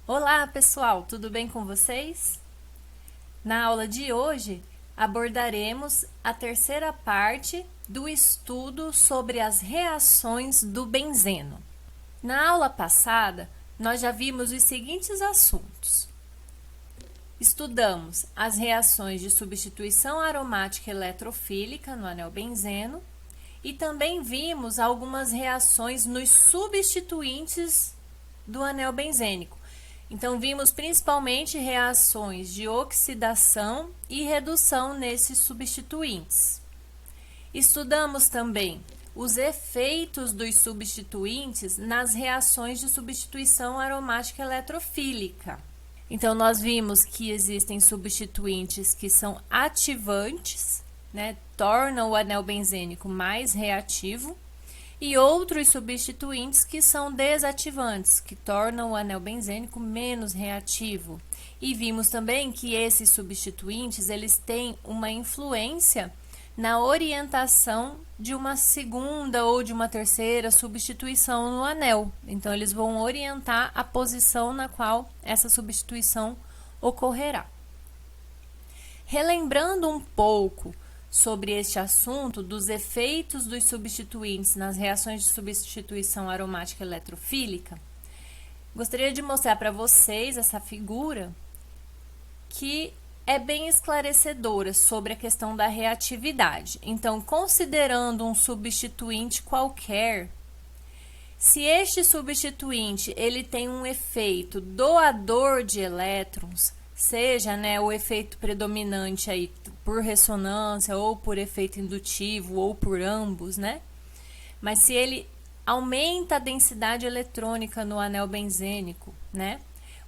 Olá, pessoal, tudo bem com vocês? Na aula de hoje, abordaremos a terceira parte do estudo sobre as reações do benzeno. Na aula passada, nós já vimos os seguintes assuntos. Estudamos as reações de substituição aromática eletrofílica no anel benzeno e também vimos algumas reações nos substituintes do anel benzênico. Então, vimos principalmente reações de oxidação e redução nesses substituintes. Estudamos também os efeitos dos substituintes nas reações de substituição aromática eletrofílica. Então, nós vimos que existem substituintes que são ativantes, né, tornam o anel benzênico mais reativo, e outros substituintes que são desativantes, que tornam o anel benzênico menos reativo. E vimos também que esses substituintes, eles têm uma influência na orientação de uma segunda ou de uma terceira substituição no anel. Então, eles vão orientar a posição na qual essa substituição ocorrerá. Relembrando um pouco sobre este assunto dos efeitos dos substituintes nas reações de substituição aromática eletrofílica, gostaria de mostrar para vocês essa figura que é bem esclarecedora sobre a questão da reatividade. Então, considerando um substituinte qualquer, se este substituinte ele tem um efeito doador de elétrons, seja, né, o efeito predominante aí por ressonância ou por efeito indutivo ou por ambos, né? Mas se ele aumenta a densidade eletrônica no anel benzênico, né?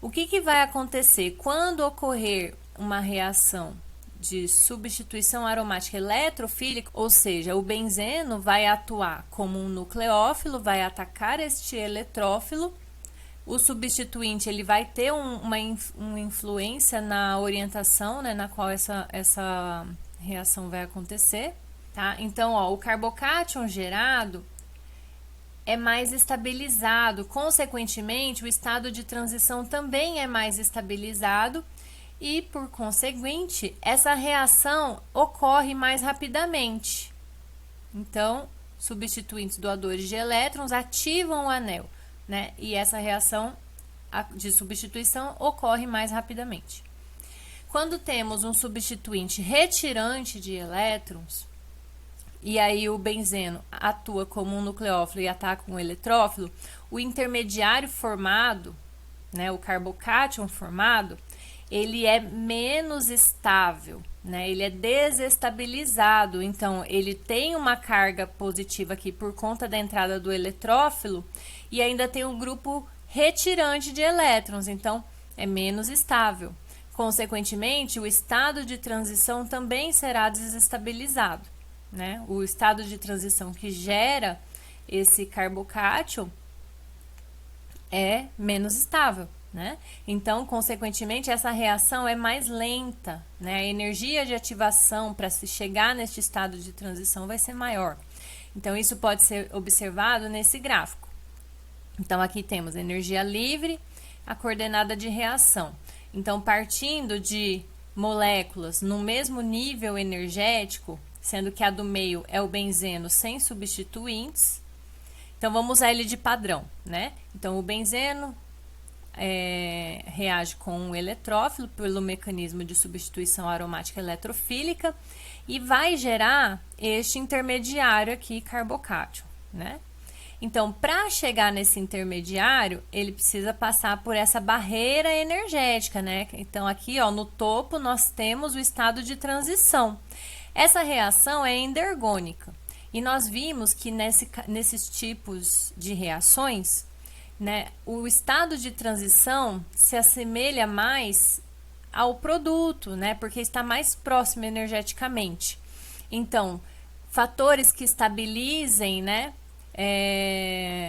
O que vai acontecer quando ocorrer uma reação de substituição aromática eletrofílica, ou seja, o benzeno vai atuar como um nucleófilo, vai atacar este eletrófilo. O substituinte ele vai ter uma influência na orientação, né, na qual essa reação vai acontecer, tá? Então, ó, o carbocátion gerado é mais estabilizado, consequentemente, o estado de transição também é mais estabilizado e, por conseguinte, essa reação ocorre mais rapidamente. Então, substituintes doadores de elétrons ativam o anel, né? E essa reação de substituição ocorre mais rapidamente. Quando temos um substituinte retirante de elétrons, e aí o benzeno atua como um nucleófilo e ataca um eletrófilo, o intermediário formado, né, o carbocátion formado, ele é menos estável, né? Ele é desestabilizado, então ele tem uma carga positiva aqui por conta da entrada do eletrófilo e ainda tem um grupo retirante de elétrons, então é menos estável. Consequentemente, o estado de transição também será desestabilizado, né? O estado de transição que gera esse carbocátion é menos estável, né? Então, consequentemente, essa reação é mais lenta, né? A energia de ativação para se chegar neste estado de transição vai ser maior. Então, isso pode ser observado nesse gráfico. Então, aqui temos energia livre, a coordenada de reação. Então, partindo de moléculas no mesmo nível energético, sendo que a do meio é o benzeno sem substituintes, então vamos usar ele de padrão, né? Então, o benzeno reage com o eletrófilo pelo mecanismo de substituição aromática eletrofílica e vai gerar este intermediário aqui, carbocátion, né? Então, para chegar nesse intermediário, ele precisa passar por essa barreira energética, né? Então, aqui, ó, no topo, nós temos o estado de transição. Essa reação é endergônica. E nós vimos que nesses tipos de reações, né, o estado de transição se assemelha mais ao produto, né, porque está mais próximo energeticamente. Então, fatores que estabilizem, né,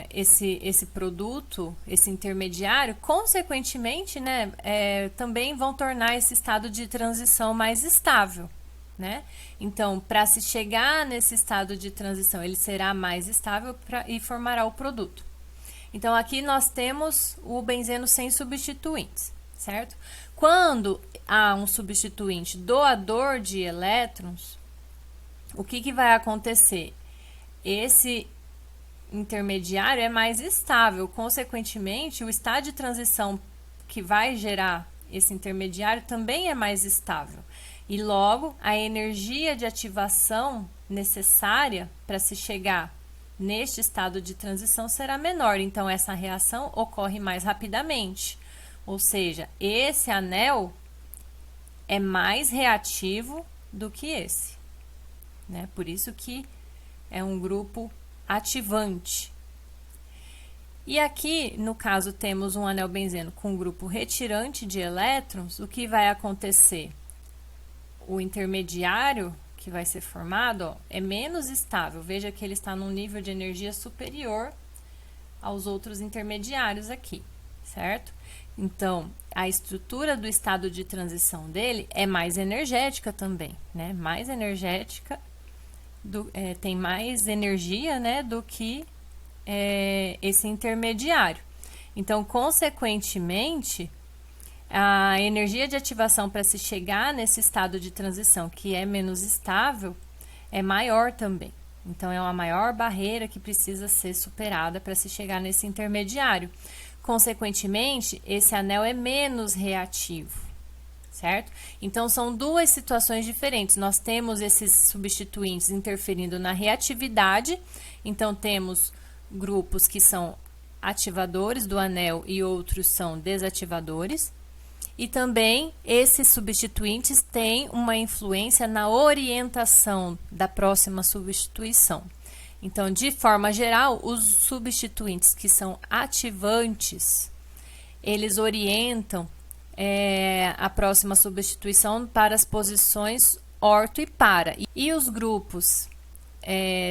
esse produto, esse intermediário, consequentemente, né, também vão tornar esse estado de transição mais estável, né? Então, para se chegar nesse estado de transição, ele será mais estável e formará o produto. Então, aqui nós temos o benzeno sem substituintes, certo? Quando há um substituinte doador de elétrons, o que vai acontecer? Esse intermediário é mais estável, consequentemente, o estado de transição que vai gerar esse intermediário também é mais estável. E logo, a energia de ativação necessária para se chegar neste estado de transição será menor. Então, essa reação ocorre mais rapidamente. Ou seja, esse anel é mais reativo do que esse, né? Por isso que é um grupo ativante. E aqui, no caso, temos um anel benzeno com um grupo retirante de elétrons. O que vai acontecer? O intermediário que vai ser formado, ó, é menos estável. Veja que ele está num nível de energia superior aos outros intermediários aqui, certo? Então, a estrutura do estado de transição dele é mais energética também, né? Mais energética, tem mais energia, né, do que esse intermediário. Então, consequentemente, a energia de ativação para se chegar nesse estado de transição, que é menos estável, é maior também. Então, é uma maior barreira que precisa ser superada para se chegar nesse intermediário. Consequentemente, esse anel é menos reativo, certo? Então, são duas situações diferentes. Nós temos esses substituintes interferindo na reatividade. Então, temos grupos que são ativadores do anel e outros são desativadores. E também esses substituintes têm uma influência na orientação da próxima substituição. Então, de forma geral, os substituintes que são ativantes, eles orientam a próxima substituição para as posições orto e para. E os grupos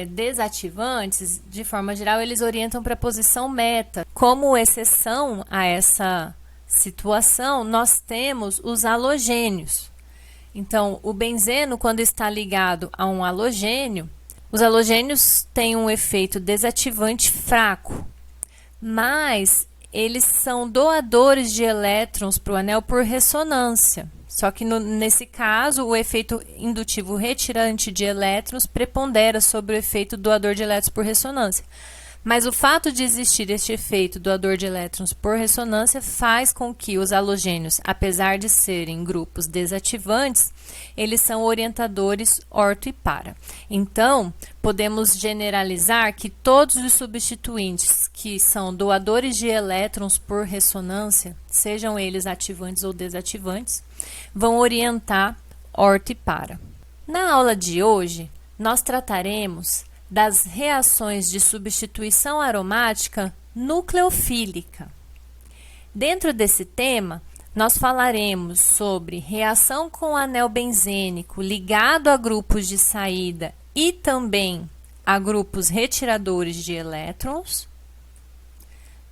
desativantes, de forma geral, eles orientam para a posição meta. Como exceção a essa situação, nós temos os halogênios. Então, o benzeno, quando está ligado a um halogênio, os halogênios têm um efeito desativante fraco, mas eles são doadores de elétrons para o anel por ressonância. Só que nesse caso, o efeito indutivo retirante de elétrons prepondera sobre o efeito doador de elétrons por ressonância. Mas o fato de existir este efeito doador de elétrons por ressonância faz com que os halogênios, apesar de serem grupos desativantes, eles são orientadores orto e para. Então, podemos generalizar que todos os substituintes que são doadores de elétrons por ressonância, sejam eles ativantes ou desativantes, vão orientar orto e para. Na aula de hoje, nós trataremos das reações de substituição aromática nucleofílica. Dentro desse tema, nós falaremos sobre reação com anel benzênico ligado a grupos de saída e também a grupos retiradores de elétrons.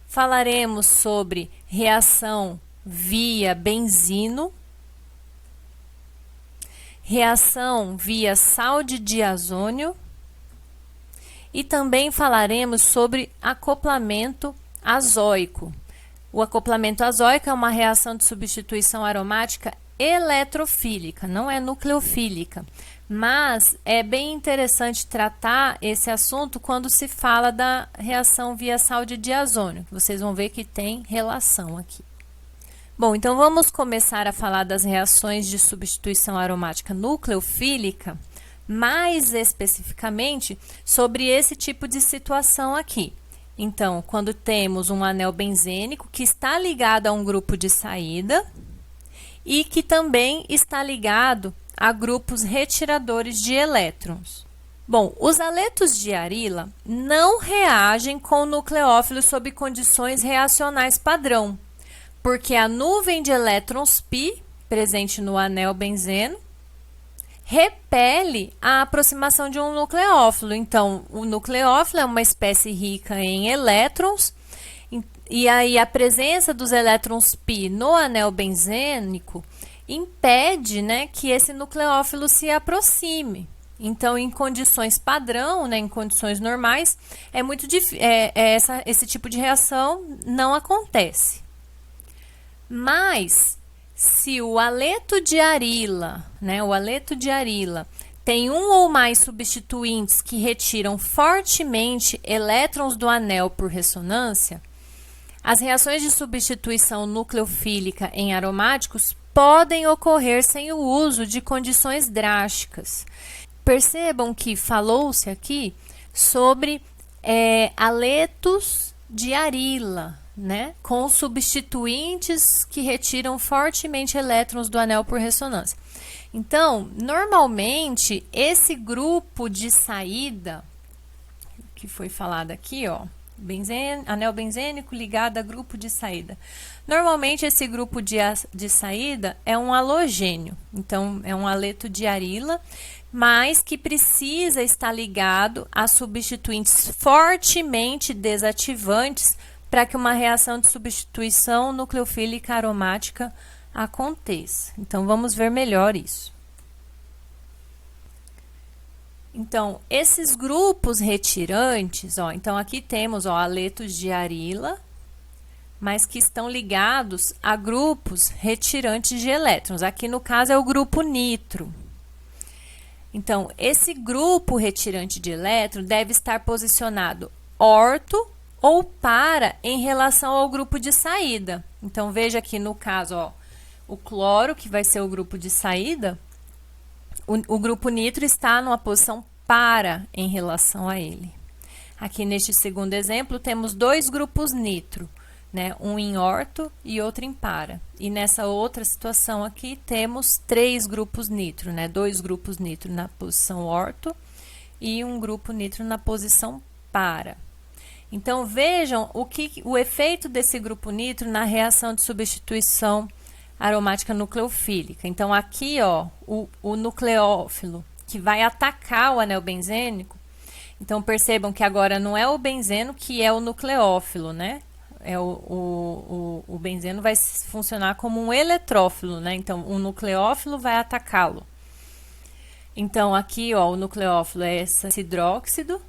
Falaremos sobre reação via benzino, reação via sal de diazônio, e também falaremos sobre acoplamento azóico. O acoplamento azóico é uma reação de substituição aromática eletrofílica, não é nucleofílica. Mas é bem interessante tratar esse assunto quando se fala da reação via sal de diazônio. Vocês vão ver que tem relação aqui. Bom, então vamos começar a falar das reações de substituição aromática nucleofílica, mais especificamente sobre esse tipo de situação aqui. Então, quando temos um anel benzênico que está ligado a um grupo de saída e que também está ligado a grupos retiradores de elétrons. Bom, os aletos de arila não reagem com nucleófilos sob condições reacionais padrão, porque a nuvem de elétrons π presente no anel benzeno repele a aproximação de um nucleófilo. Então, o nucleófilo é uma espécie rica em elétrons, e aí a presença dos elétrons π no anel benzênico impede, né, que esse nucleófilo se aproxime. Então, em condições padrão, né, em condições normais, é muito difícil, esse tipo de reação não acontece. Mas, se o haleto de arila, né, o haleto de arila, tem um ou mais substituintes que retiram fortemente elétrons do anel por ressonância, as reações de substituição nucleofílica em aromáticos podem ocorrer sem o uso de condições drásticas. Percebam que falou-se aqui sobre haletos de arila, né, com substituintes que retiram fortemente elétrons do anel por ressonância. Então, normalmente, esse grupo de saída, que foi falado aqui, ó, anel benzênico ligado a grupo de saída. Normalmente, esse grupo de saída é um halogênio, então, é um haleto de arila, mas que precisa estar ligado a substituintes fortemente desativantes para que uma reação de substituição nucleofílica aromática aconteça. Então, vamos ver melhor isso. Então, esses grupos retirantes, ó, então aqui temos, ó, haletos de arila, mas que estão ligados a grupos retirantes de elétrons. Aqui, no caso, é o grupo nitro. Então, esse grupo retirante de elétron deve estar posicionado orto ou para em relação ao grupo de saída. Então, veja aqui no caso, ó, o cloro, que vai ser o grupo de saída, o grupo nitro está numa posição para em relação a ele. Aqui neste segundo exemplo, temos dois grupos nitro, né? Um em orto e outro em para. E nessa outra situação aqui, temos três grupos nitro, né? Dois grupos nitro na posição orto e um grupo nitro na posição para. Então, vejam o efeito desse grupo nitro na reação de substituição aromática nucleofílica. Então, aqui, ó, o nucleófilo que vai atacar o anel benzênico. Então, percebam que agora não é o benzeno que é o nucleófilo, né? O benzeno vai funcionar como um eletrófilo, né? Então, o nucleófilo vai atacá-lo. Então, aqui, ó, o nucleófilo é esse hidróxido.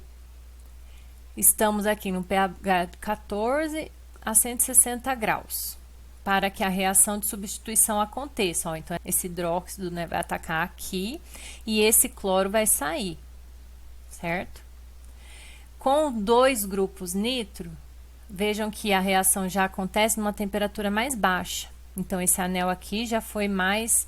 Estamos aqui no pH 14 a 160 graus, para que a reação de substituição aconteça. Ó, então, esse hidróxido, né, vai atacar aqui e esse cloro vai sair, certo? Com dois grupos nitro, vejam que a reação já acontece numa temperatura mais baixa. Então, esse anel aqui já foi mais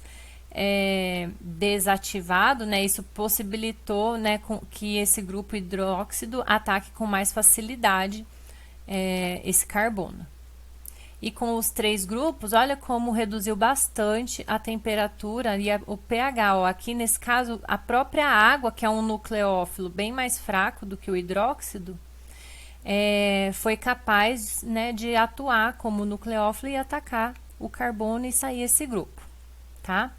desativado, né? Isso possibilitou, né, que esse grupo hidróxido ataque com mais facilidade esse carbono. E com os três grupos, olha como reduziu bastante a temperatura e o pH. Ó, aqui nesse caso, a própria água, que é um nucleófilo bem mais fraco do que o hidróxido, foi capaz, né, de atuar como nucleófilo e atacar o carbono e sair esse grupo, tá?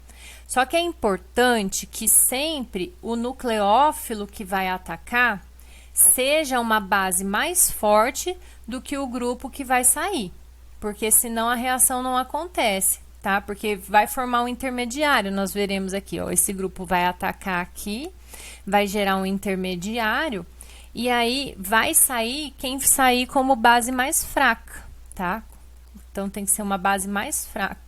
Só que é importante que sempre o nucleófilo que vai atacar seja uma base mais forte do que o grupo que vai sair, porque senão a reação não acontece, tá? Porque vai formar um intermediário, nós veremos aqui, ó, esse grupo vai atacar aqui, vai gerar um intermediário, e aí vai sair quem sair como base mais fraca, tá? Então, tem que ser uma base mais fraca.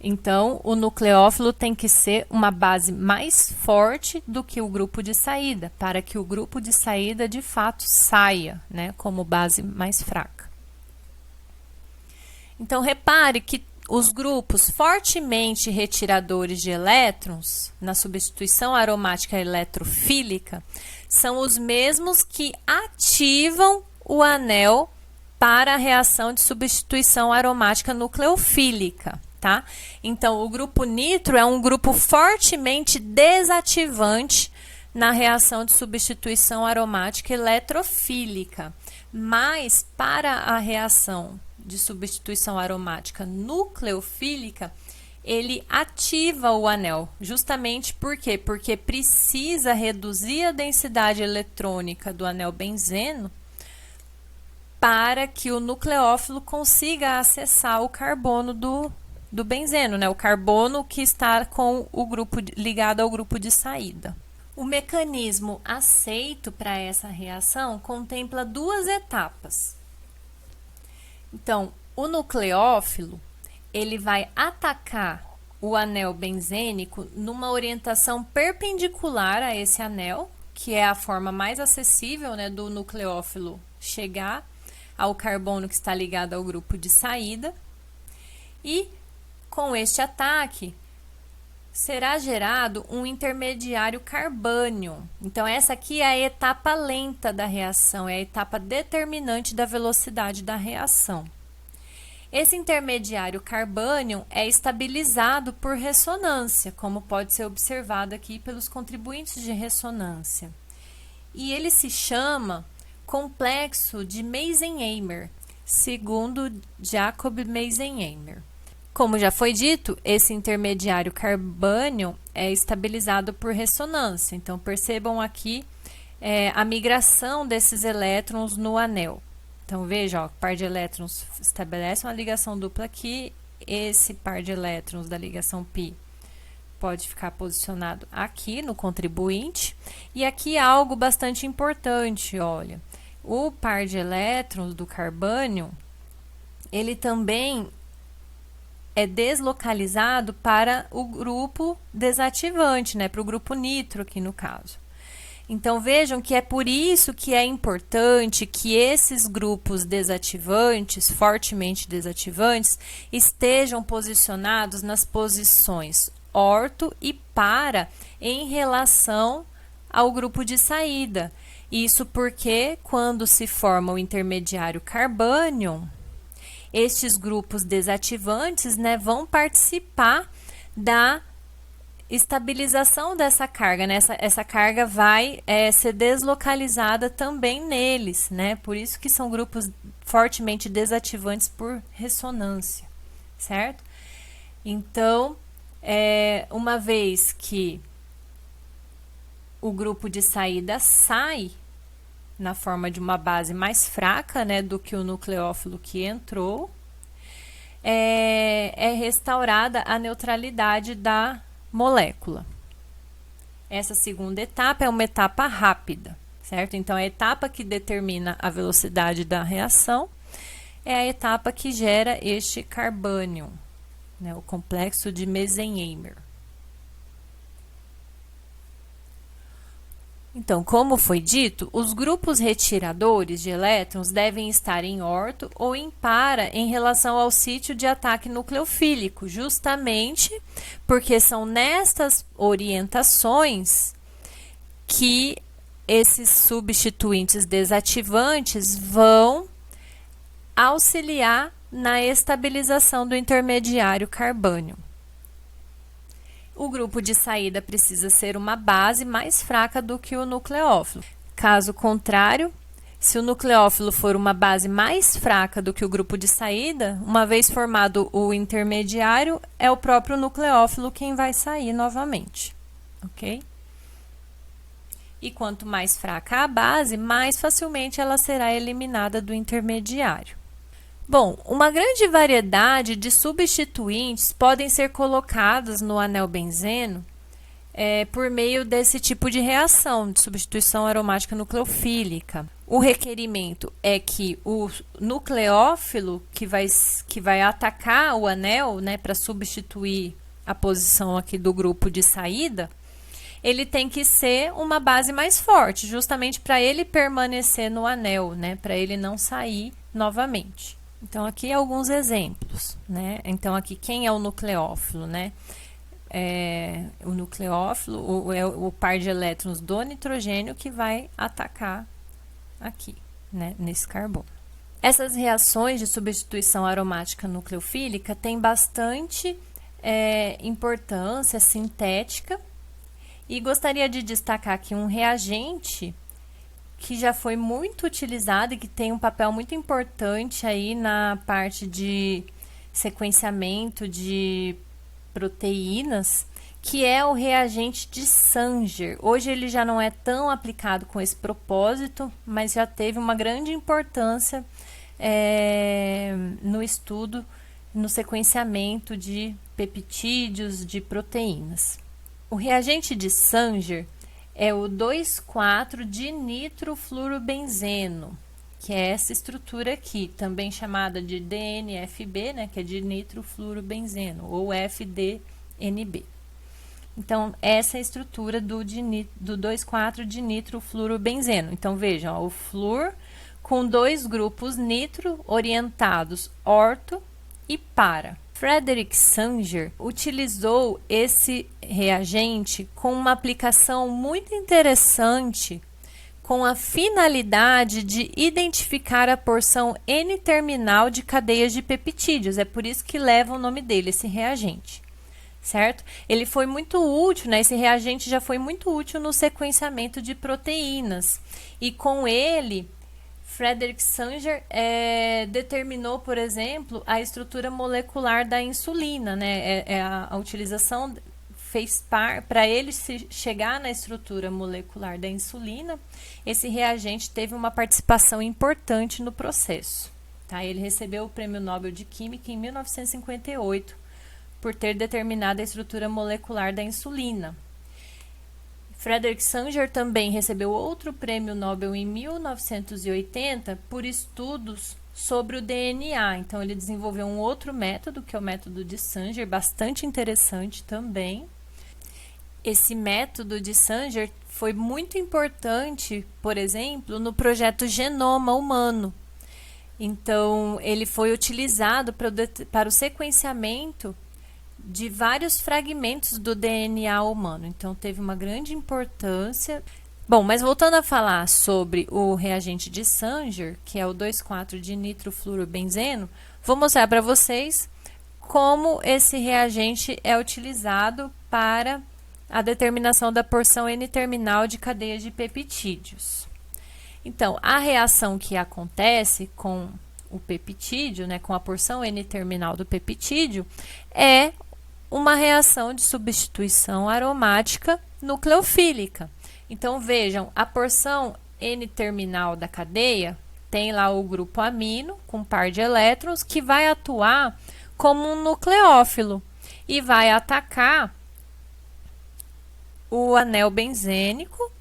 Então, o nucleófilo tem que ser uma base mais forte do que o grupo de saída, para que o grupo de saída, de fato, saia, né, como base mais fraca. Então, repare que os grupos fortemente retiradores de elétrons, na substituição aromática eletrofílica, são os mesmos que ativam o anel para a reação de substituição aromática nucleofílica. Tá? Então, o grupo nitro é um grupo fortemente desativante na reação de substituição aromática eletrofílica, mas para a reação de substituição aromática nucleofílica, ele ativa o anel, justamente por quê? Porque precisa reduzir a densidade eletrônica do anel benzeno para que o nucleófilo consiga acessar o carbono do do benzeno, né? O carbono que está com o grupo ligado ao grupo de saída. O mecanismo aceito para essa reação contempla duas etapas. Então, o nucleófilo, ele vai atacar o anel benzênico numa orientação perpendicular a esse anel, que é a forma mais acessível, né, do nucleófilo chegar ao carbono que está ligado ao grupo de saída. E com este ataque, será gerado um intermediário carbânio. Então, essa aqui é a etapa lenta da reação, é a etapa determinante da velocidade da reação. Esse intermediário carbânio é estabilizado por ressonância, como pode ser observado aqui pelos contribuintes de ressonância. E ele se chama complexo de Meisenheimer, segundo Jacob Meisenheimer. Como já foi dito, esse intermediário carbânio é estabilizado por ressonância. Então, percebam aqui a migração desses elétrons no anel. Então, veja, ó, o par de elétrons estabelece uma ligação dupla aqui. Esse par de elétrons da ligação π pode ficar posicionado aqui no contribuinte. E aqui algo bastante importante, olha. O par de elétrons do carbânio, ele também é deslocalizado para o grupo desativante, né, para o grupo nitro aqui no caso. Então, vejam que é por isso que é importante que esses grupos desativantes, fortemente desativantes, estejam posicionados nas posições orto e para em relação ao grupo de saída. Isso porque, quando se forma o intermediário carbânio, estes grupos desativantes, né, vão participar da estabilização dessa carga, né? Essa carga vai ser deslocalizada também neles, né? Por isso que são grupos fortemente desativantes por ressonância, certo? Então, uma vez que o grupo de saída sai na forma de uma base mais fraca, né, do que o nucleófilo que entrou, é restaurada a neutralidade da molécula. Essa segunda etapa é uma etapa rápida, certo? Então, a etapa que determina a velocidade da reação é a etapa que gera este carbânio, né, o complexo de Meisenheimer. Então, como foi dito, os grupos retiradores de elétrons devem estar em orto ou em para em relação ao sítio de ataque nucleofílico, justamente porque são nestas orientações que esses substituintes desativantes vão auxiliar na estabilização do intermediário carbânio. O grupo de saída precisa ser uma base mais fraca do que o nucleófilo. Caso contrário, se o nucleófilo for uma base mais fraca do que o grupo de saída, uma vez formado o intermediário, é o próprio nucleófilo quem vai sair novamente, ok? E quanto mais fraca a base, mais facilmente ela será eliminada do intermediário. Bom, uma grande variedade de substituintes podem ser colocados no anel benzeno por meio desse tipo de reação, de substituição aromática nucleofílica. O requerimento é que o nucleófilo que vai atacar o anel, né, para substituir a posição aqui do grupo de saída, ele tem que ser uma base mais forte, justamente para ele permanecer no anel, né, para ele não sair novamente. Então, aqui alguns exemplos, né? Então, aqui, quem é o nucleófilo, né? O nucleófilo é o par de elétrons do nitrogênio que vai atacar aqui, né? Nesse carbono. Essas reações de substituição aromática nucleofílica têm bastante importância sintética e gostaria de destacar aqui um reagente que já foi muito utilizado e que tem um papel muito importante aí na parte de sequenciamento de proteínas, que é o reagente de Sanger. Hoje ele já não é tão aplicado com esse propósito, mas já teve uma grande importância no estudo no sequenciamento de peptídeos, de proteínas. O reagente de Sanger é o 2,4-dinitrofluorobenzeno, que é essa estrutura aqui, também chamada de DNFB, né, que é dinitrofluorobenzeno, ou FDNB. Então, essa é a estrutura do 2,4-dinitrofluorobenzeno. Então, vejam, ó, o flúor com 2 grupos nitro orientados orto e para. Frederick Sanger utilizou esse reagente com uma aplicação muito interessante, com a finalidade de identificar a porção N-terminal de cadeias de peptídeos. É por isso que leva o nome dele, esse reagente, certo? Ele foi muito útil, né? Esse reagente já foi muito útil no sequenciamento de proteínas. E com ele, Frederick Sanger determinou, por exemplo, a estrutura molecular da insulina, né? A utilização fez para ele chegar na estrutura molecular da insulina, esse reagente teve uma participação importante no processo. Tá? Ele recebeu o Prêmio Nobel de Química em 1958 por ter determinado a estrutura molecular da insulina. Frederick Sanger também recebeu outro Prêmio Nobel em 1980 por estudos sobre o DNA. Então, ele desenvolveu um outro método, que é o método de Sanger, bastante interessante também. Esse método de Sanger foi muito importante, por exemplo, no projeto Genoma Humano. Então, ele foi utilizado para o sequenciamento de vários fragmentos do DNA humano. Então, teve uma grande importância. Bom, mas voltando a falar sobre o reagente de Sanger, que é o 2,4-dinitrofluorobenzeno, vou mostrar para vocês como esse reagente é utilizado para a determinação da porção N-terminal de cadeia de peptídeos. Então, a reação que acontece com o peptídeo, né, com a porção N-terminal do peptídeo, é uma reação de substituição aromática nucleofílica. Então, vejam, a porção N-terminal da cadeia tem lá o grupo amino com par de elétrons que vai atuar como um nucleófilo e vai atacar o anel benzênico,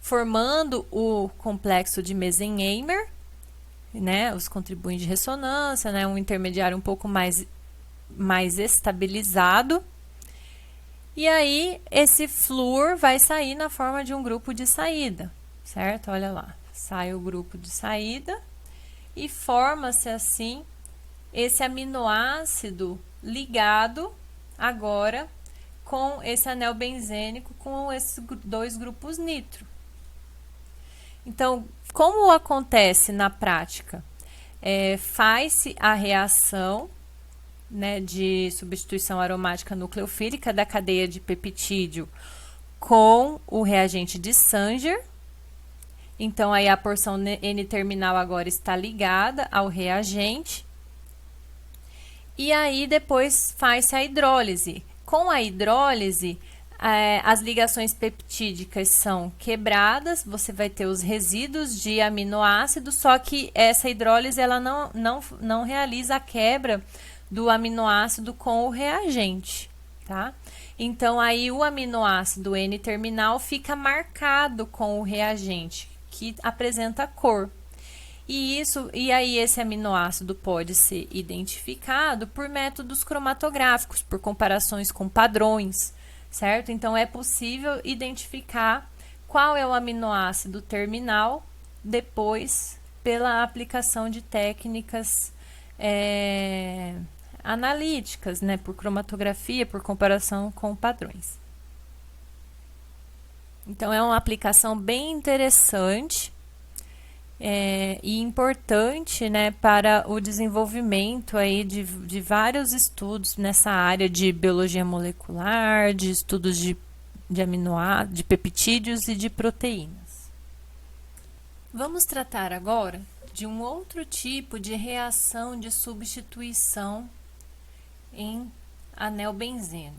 formando o complexo de Mesenheimer, né, os contribuintes de ressonância, né, um intermediário um pouco mais estabilizado. E aí, esse flúor vai sair na forma de um grupo de saída, certo? Olha lá, sai o grupo de saída e forma-se assim esse aminoácido ligado agora com esse anel benzênico com esses 2 grupos nitro. Então, como acontece na prática? Faz-se a reação, né, de substituição aromática nucleofílica da cadeia de peptídeo com o reagente de Sanger. Então, aí a porção N-terminal agora está ligada ao reagente. E aí, depois faz-se a hidrólise. Com a hidrólise, as ligações peptídicas são quebradas, você vai ter os resíduos de aminoácidos, só que essa hidrólise ela não realiza a quebra do aminoácido com o reagente, tá? Então, aí o aminoácido N-terminal fica marcado com o reagente, que apresenta cor. E aí esse aminoácido pode ser identificado por métodos cromatográficos, por comparações com padrões, certo? Então, é possível identificar qual é o aminoácido terminal depois pela aplicação de técnicas analíticas, né? Por cromatografia, por comparação com padrões. Então, é uma aplicação bem interessante e importante, né, para o desenvolvimento aí de vários estudos nessa área de biologia molecular, de estudos de aminoácidos, de peptídeos e de proteínas. Vamos tratar agora de um outro tipo de reação de substituição em anel benzeno,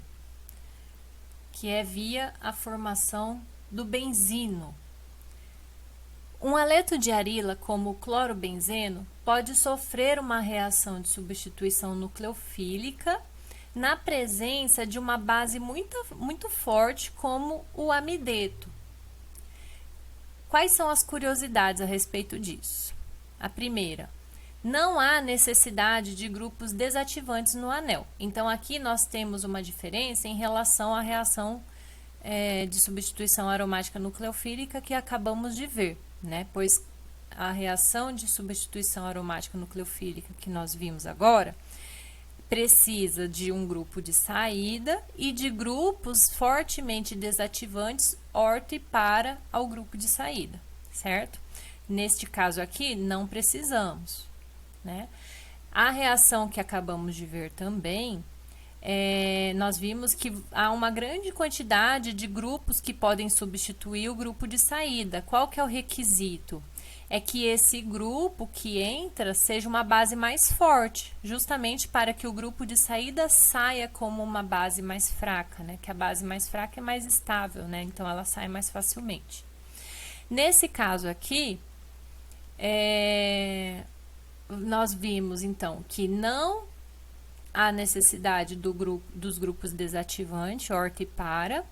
que é via a formação do benzino. Um haleto de arila, como o clorobenzeno, pode sofrer uma reação de substituição nucleofílica na presença de uma base muito forte, como o amideto. Quais são as curiosidades a respeito disso? A primeira, não há necessidade de grupos desativantes no anel. Então, aqui nós temos uma diferença em relação à reação de substituição aromática nucleofílica que acabamos de ver, né? Pois a reação de substituição aromática nucleofílica que nós vimos agora precisa de um grupo de saída e de grupos fortemente desativantes orto e para ao grupo de saída, certo? Neste caso aqui, não precisamos, né? A reação que acabamos de ver também, nós vimos que há uma grande quantidade de grupos que podem substituir o grupo de saída. Qual que é o requisito? É que esse grupo que entra seja uma base mais forte, justamente para que o grupo de saída saia como uma base mais fraca, né? Que a base mais fraca é mais estável, né? Então, ela sai mais facilmente. Nesse caso aqui, nós vimos, então, que não há necessidade dos grupos desativantes, orto e para.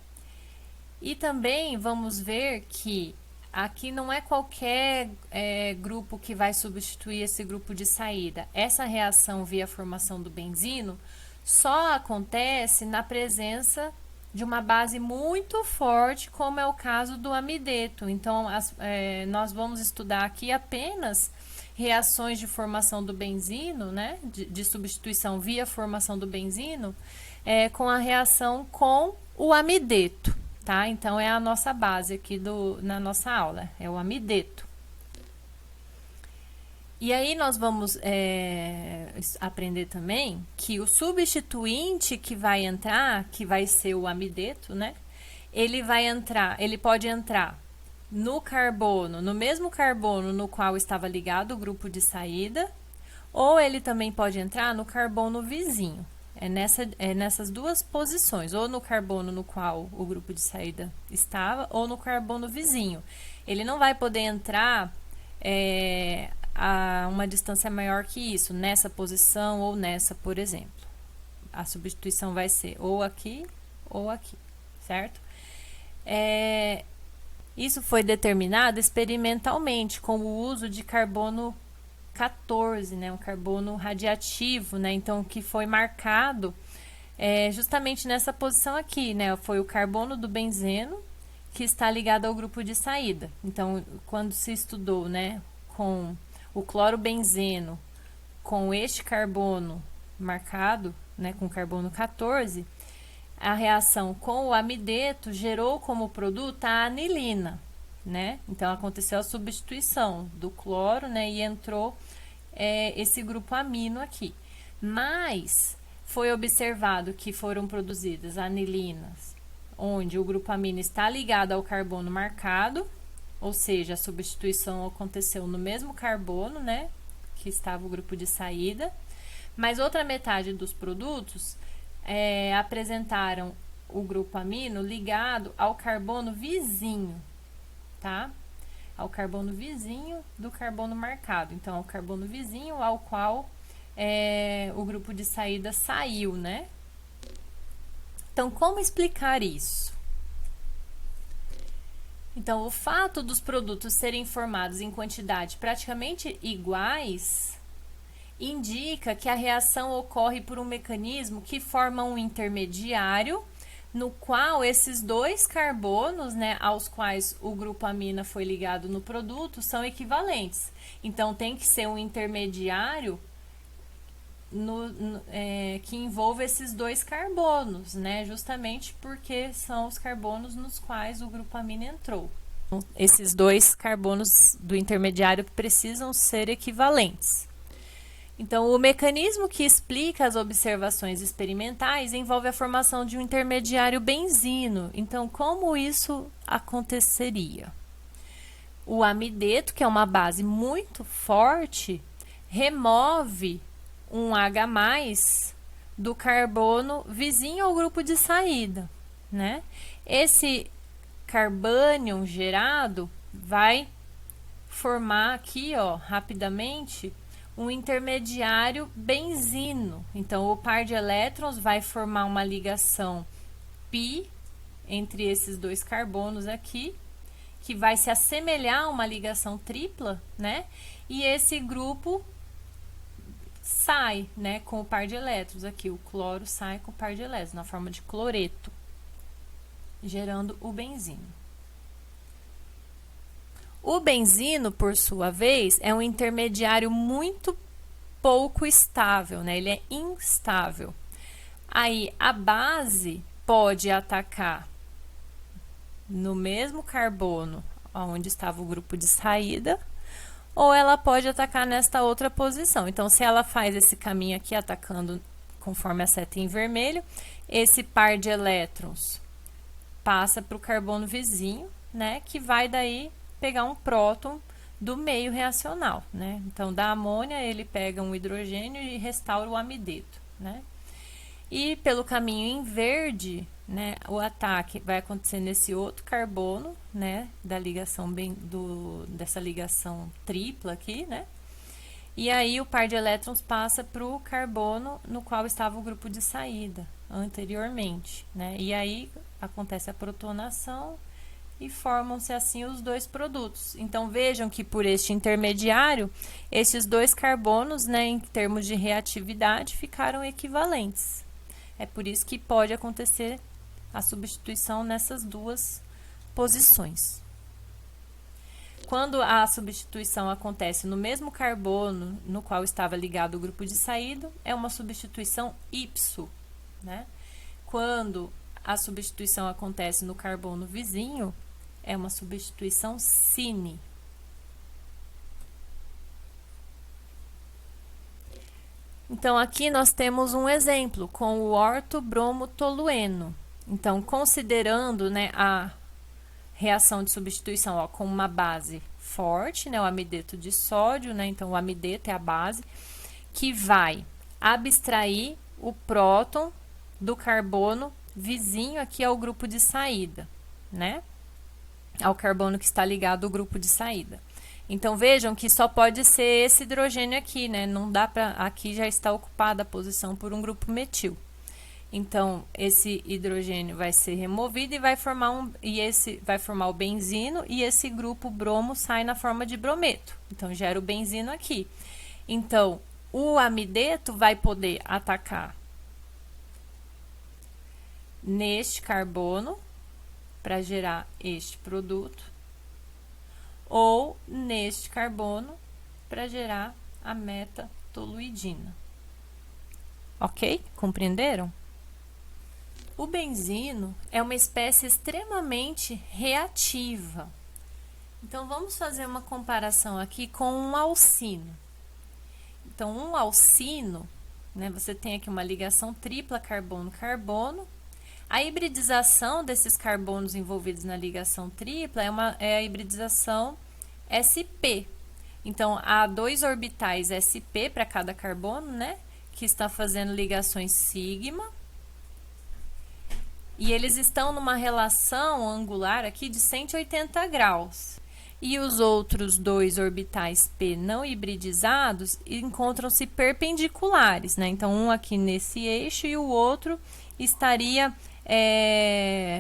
E também vamos ver que aqui não é qualquer grupo que vai substituir esse grupo de saída. Essa reação via formação do benzino só acontece na presença de uma base muito forte, como é o caso do amideto. Então, nós vamos estudar aqui apenas reações de formação do benzino, né, de substituição via formação do benzino, com a reação com o amideto. Tá? Então, é a nossa base aqui na nossa aula, é o amideto. E aí, nós vamos aprender também que o substituinte que vai entrar, que vai ser o amideto, né? Ele pode entrar no carbono, no mesmo carbono no qual estava ligado o grupo de saída, ou ele também pode entrar no carbono vizinho. Nessas duas posições, ou no carbono no qual o grupo de saída estava, ou no carbono vizinho. Ele não vai poder entrar a uma distância maior que isso, nessa posição ou nessa, por exemplo. A substituição vai ser ou aqui, certo? Isso foi determinado experimentalmente com o uso de carbono 14, né, um carbono radiativo, né, então que foi marcado justamente nessa posição aqui, né, foi o carbono do benzeno que está ligado ao grupo de saída. Então, quando se estudou, né, com o clorobenzeno com este carbono marcado, né, com carbono 14, a reação com o amideto gerou como produto a anilina, né? Então, aconteceu a substituição do cloro, né? E entrou esse grupo amino aqui. Mas foi observado que foram produzidas anilinas, onde o grupo amino está ligado ao carbono marcado, ou seja, a substituição aconteceu no mesmo carbono, né? Que estava o grupo de saída. Mas outra metade dos produtos apresentaram o grupo amino ligado ao carbono vizinho, tá? Ao carbono vizinho do carbono marcado. Então, ao carbono vizinho ao qual o grupo de saída saiu, né? Então, como explicar isso? Então, o fato dos produtos serem formados em quantidade praticamente iguais indica que a reação ocorre por um mecanismo que forma um intermediário no qual esses dois carbonos, né, aos quais o grupo amina foi ligado no produto, são equivalentes. Então, tem que ser um intermediário que envolva esses dois carbonos, né, justamente porque são os carbonos nos quais o grupo amina entrou. Esses dois carbonos do intermediário precisam ser equivalentes. Então, o mecanismo que explica as observações experimentais envolve a formação de um intermediário benzino. Então, como isso aconteceria? O amideto, que é uma base muito forte, remove um H+ do carbono vizinho ao grupo de saída, né? Esse carbânion gerado vai formar aqui, ó, rapidamente, um intermediário benzino. Então, o par de elétrons vai formar uma ligação π entre esses dois carbonos aqui, que vai se assemelhar a uma ligação tripla, né? E esse grupo sai, né, com o par de elétrons aqui. O cloro sai com o par de elétrons, na forma de cloreto, gerando o benzino. O benzino, por sua vez, é um intermediário muito pouco estável, né? Ele é instável. Aí, a base pode atacar no mesmo carbono onde estava o grupo de saída, ou ela pode atacar nesta outra posição. Então, se ela faz esse caminho aqui, atacando conforme a seta em vermelho, esse par de elétrons passa para o carbono vizinho, né? Que vai daí pegar um próton do meio reacional, né? Então, da amônia, ele pega um hidrogênio e restaura o amideto, né? E pelo caminho em verde, né, o ataque vai acontecer nesse outro carbono, né, da ligação dessa ligação tripla aqui, né? E aí o par de elétrons passa para o carbono no qual estava o grupo de saída anteriormente, né? E aí acontece a protonação e formam-se assim os dois produtos. Então, vejam que por este intermediário, esses dois carbonos, né, em termos de reatividade, ficaram equivalentes. É por isso que pode acontecer a substituição nessas duas posições. Quando a substituição acontece no mesmo carbono no qual estava ligado o grupo de saída, é uma substituição ipso, né? Quando a substituição acontece no carbono vizinho, é uma substituição sine. Então, aqui nós temos um exemplo com o ortobromo-tolueno. Então, considerando, né, a reação de substituição, ó, com uma base forte, né, o amideto de sódio, né, então o amideto é a base, que vai abstrair o próton do carbono vizinho aqui ao grupo de saída, né? Ao carbono que está ligado ao grupo de saída. Então, vejam que só pode ser esse hidrogênio aqui, né? Não dá para... Aqui já está ocupada a posição por um grupo metil. Então, esse hidrogênio vai ser removido e vai formar vai formar o benzino, e esse grupo bromo sai na forma de brometo. Então, gera o benzino aqui. Então, o amideto vai poder atacar neste carbono para gerar este produto, ou neste carbono para gerar a metatoluidina. Ok? Compreenderam? O benzino é uma espécie extremamente reativa. Então, vamos fazer uma comparação aqui com um alcino. Então, um alcino, né, você tem aqui uma ligação tripla carbono-carbono. A hibridização desses carbonos envolvidos na ligação tripla é a hibridização sp. Então, há dois orbitais sp para cada carbono, né, que está fazendo ligações sigma. E eles estão numa relação angular aqui de 180 graus. E os outros dois orbitais p não hibridizados encontram-se perpendiculares, né? Então, um aqui nesse eixo e o outro estaria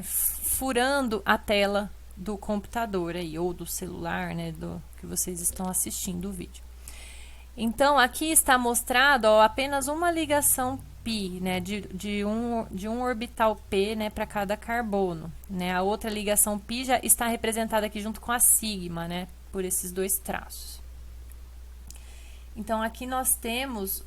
furando a tela do computador aí, ou do celular, né, do que vocês estão assistindo o vídeo. Então, aqui está mostrado, ó, apenas uma ligação π, né, de um orbital p, né, para cada carbono, né? A outra ligação π já está representada aqui junto com a sigma, né, por esses dois traços. Então, aqui nós temos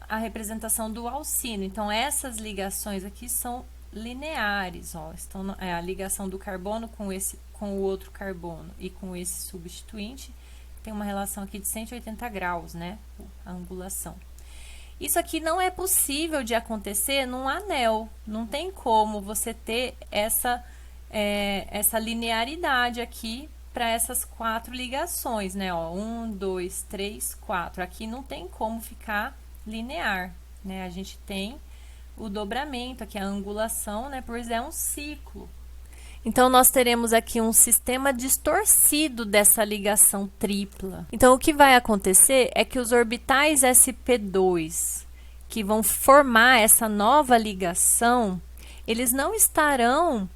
a representação do alcino. Então, essas ligações aqui são lineares, ó, a ligação do carbono com o outro carbono e com esse substituinte tem uma relação aqui de 180 graus, né, a angulação. Isso aqui não é possível de acontecer num anel, não tem como você ter essa linearidade aqui para essas quatro ligações, né, ó, 1, 2, 3, 4, aqui não tem como ficar linear, né, a gente tem o dobramento, aqui a angulação, né, pois é um ciclo. Então, nós teremos aqui um sistema distorcido dessa ligação tripla. Então, o que vai acontecer é que os orbitais sp2, que vão formar essa nova ligação, eles não estarão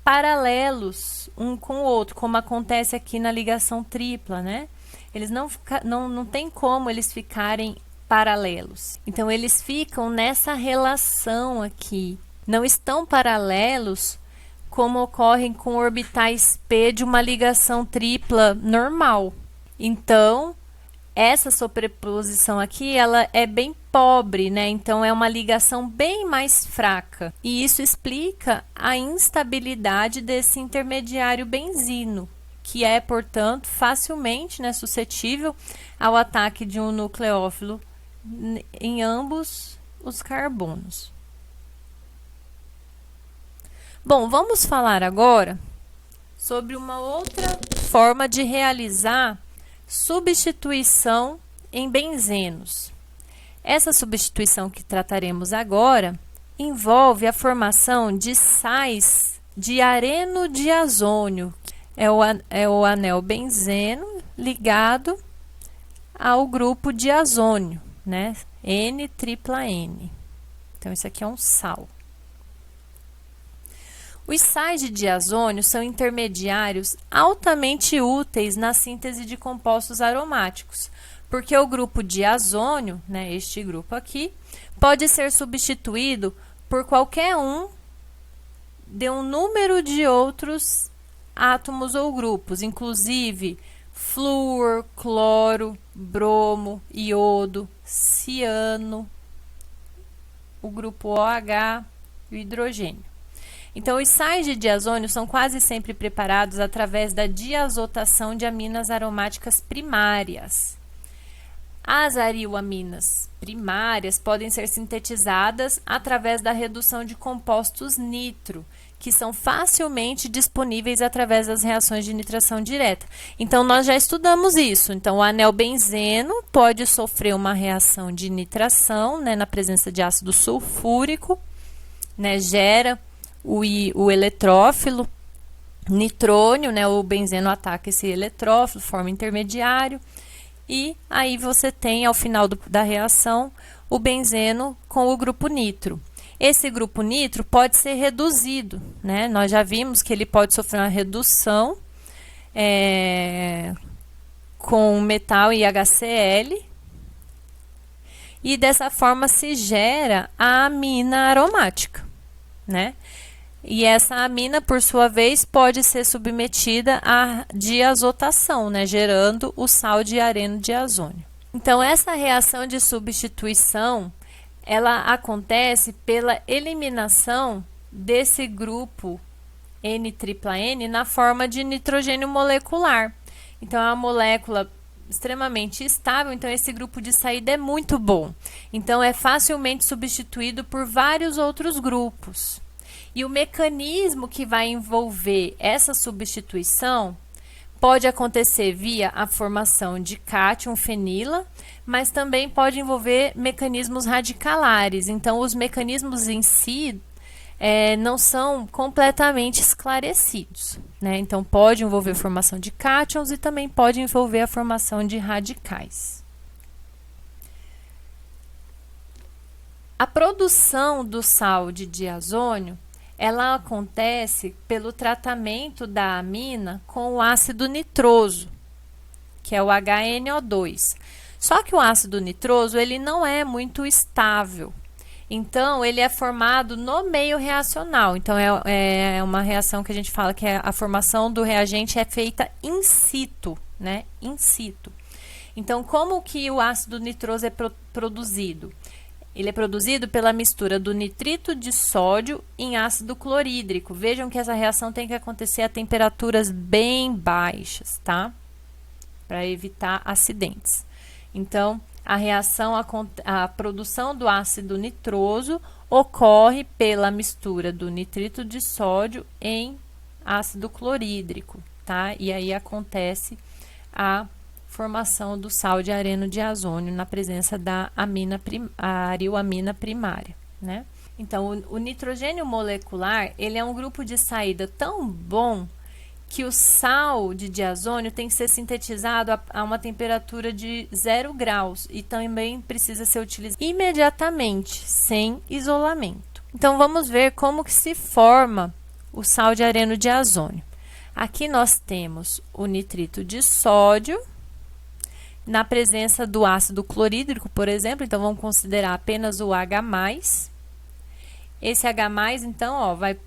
paralelos um com o outro, como acontece aqui na ligação tripla, né? Eles não tem como eles ficarem paralelos. Então, eles ficam nessa relação aqui. Não estão paralelos como ocorre com orbitais p de uma ligação tripla normal. Então, essa sobreposição aqui, ela é bem pobre, né? Então, é uma ligação bem mais fraca. E isso explica a instabilidade desse intermediário benzino, que é, portanto, facilmente, né, suscetível ao ataque de um nucleófilo em ambos os carbonos. Bom, vamos falar agora sobre uma outra forma de realizar substituição em benzenos. Essa substituição que trataremos agora envolve a formação de sais de areno diazônio. É o anel benzeno ligado ao grupo diazônio, né? N-tripla-N. Então, isso aqui é um sal. Os sais de diazônio são intermediários altamente úteis na síntese de compostos aromáticos, porque o grupo diazônio, né, este grupo aqui, pode ser substituído por qualquer um de um número de outros átomos ou grupos, inclusive flúor, cloro, bromo, iodo, ciano, o grupo OH e o hidrogênio. Então, os sais de diazônio são quase sempre preparados através da diazotação de aminas aromáticas primárias. As arioaminas primárias podem ser sintetizadas através da redução de compostos nitro, que são facilmente disponíveis através das reações de nitração direta. Então, nós já estudamos isso. Então, o anel benzeno pode sofrer uma reação de nitração, né, na presença de ácido sulfúrico, né, gera o eletrófilo nitrônio, né, o benzeno ataca esse eletrófilo, forma intermediário, e aí você tem, ao final da reação, o benzeno com o grupo nitro. Esse grupo nitro pode ser reduzido, né? Nós já vimos que ele pode sofrer uma redução com metal e HCl, e dessa forma se gera a amina aromática, né? E essa amina, por sua vez, pode ser submetida à diazotação, né, gerando o sal de areno diazônio. Então, essa reação de substituição, ela acontece pela eliminação desse grupo N-tripla-N na forma de nitrogênio molecular. Então, é uma molécula extremamente estável, então esse grupo de saída é muito bom. Então, é facilmente substituído por vários outros grupos. E o mecanismo que vai envolver essa substituição pode acontecer via a formação de cátion fenila, mas também pode envolver mecanismos radicalares. Então, os mecanismos em si não são completamente esclarecidos, né? Então, pode envolver a formação de cátions e também pode envolver a formação de radicais. A produção do sal de diazônio, ela acontece pelo tratamento da amina com o ácido nitroso, que é o HNO2. Só que o ácido nitroso, ele não é muito estável. Então, ele é formado no meio reacional. Então, é uma reação que a gente fala que a formação do reagente é feita in situ, né? In situ. Então, como que o ácido nitroso é produzido? Ele é produzido pela mistura do nitrito de sódio em ácido clorídrico. Vejam que essa reação tem que acontecer a temperaturas bem baixas, tá? Para evitar acidentes. Então, a produção do ácido nitroso ocorre pela mistura do nitrito de sódio em ácido clorídrico, tá? E aí acontece a formação do sal de areno diazônio na presença da arioamina primária, né? Então, o nitrogênio molecular, ele é um grupo de saída tão bom que o sal de diazônio tem que ser sintetizado a uma temperatura de 0 graus e também precisa ser utilizado imediatamente, sem isolamento. Então, vamos ver como que se forma o sal de areno diazônio. Aqui nós temos o nitrito de sódio, na presença do ácido clorídrico, por exemplo, então vamos considerar apenas o H+. Esse H+, então, ó, vai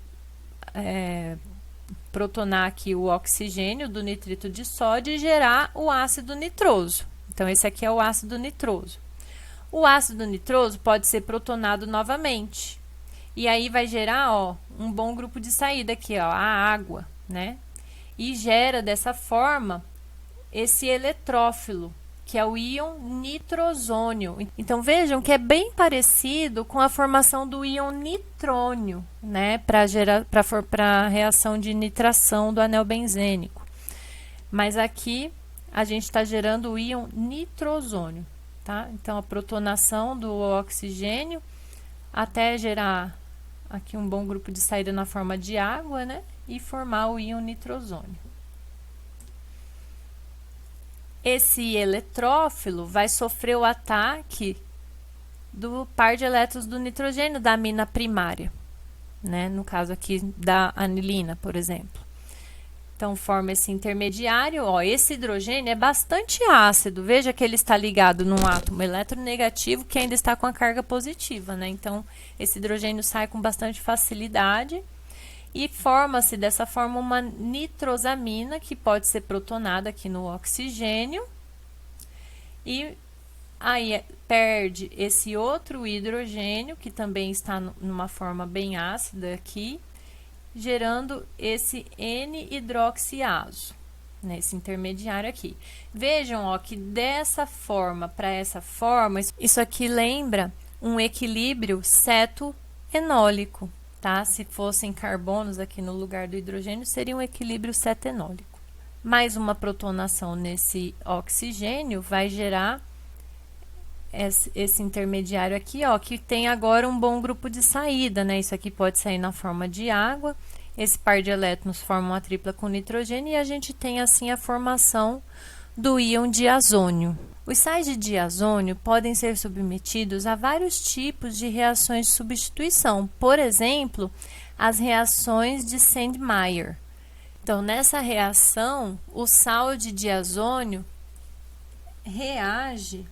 protonar aqui o oxigênio do nitrito de sódio e gerar o ácido nitroso. Então, esse aqui é o ácido nitroso. O ácido nitroso pode ser protonado novamente. E aí vai gerar, ó, um bom grupo de saída aqui, ó, a água, né? E gera dessa forma esse eletrófilo, que é o íon nitrosônio. Então, vejam que é bem parecido com a formação do íon nitrônio, né, para a reação de nitração do anel benzênico. Mas aqui a gente está gerando o íon nitrosônio, tá? Então, a protonação do oxigênio até gerar aqui um bom grupo de saída na forma de água, né, e formar o íon nitrosônio. Esse eletrófilo vai sofrer o ataque do par de elétrons do nitrogênio da amina primária, né? No caso aqui da anilina, por exemplo. Então, forma esse intermediário. Ó, esse hidrogênio é bastante ácido. Veja que ele está ligado num átomo eletronegativo que ainda está com a carga positiva, né? Então, esse hidrogênio sai com bastante facilidade. E forma-se dessa forma uma nitrosamina, que pode ser protonada aqui no oxigênio. E aí perde esse outro hidrogênio, que também está numa forma bem ácida aqui, gerando esse N-hidroxiazo, né, esse intermediário aqui. Vejam, ó, que dessa forma para essa forma, isso aqui lembra um equilíbrio ceto-enólico. Tá? Se fossem carbonos aqui no lugar do hidrogênio, seria um equilíbrio cetenólico. Mais uma protonação nesse oxigênio vai gerar esse intermediário aqui, ó, que tem agora um bom grupo de saída, né? Isso aqui pode sair na forma de água. Esse par de elétrons forma uma tripla com nitrogênio e a gente tem assim a formação do íon diazônio. Os sais de diazônio podem ser submetidos a vários tipos de reações de substituição, por exemplo, as reações de Sandmeyer. Então, nessa reação, o sal de diazônio reage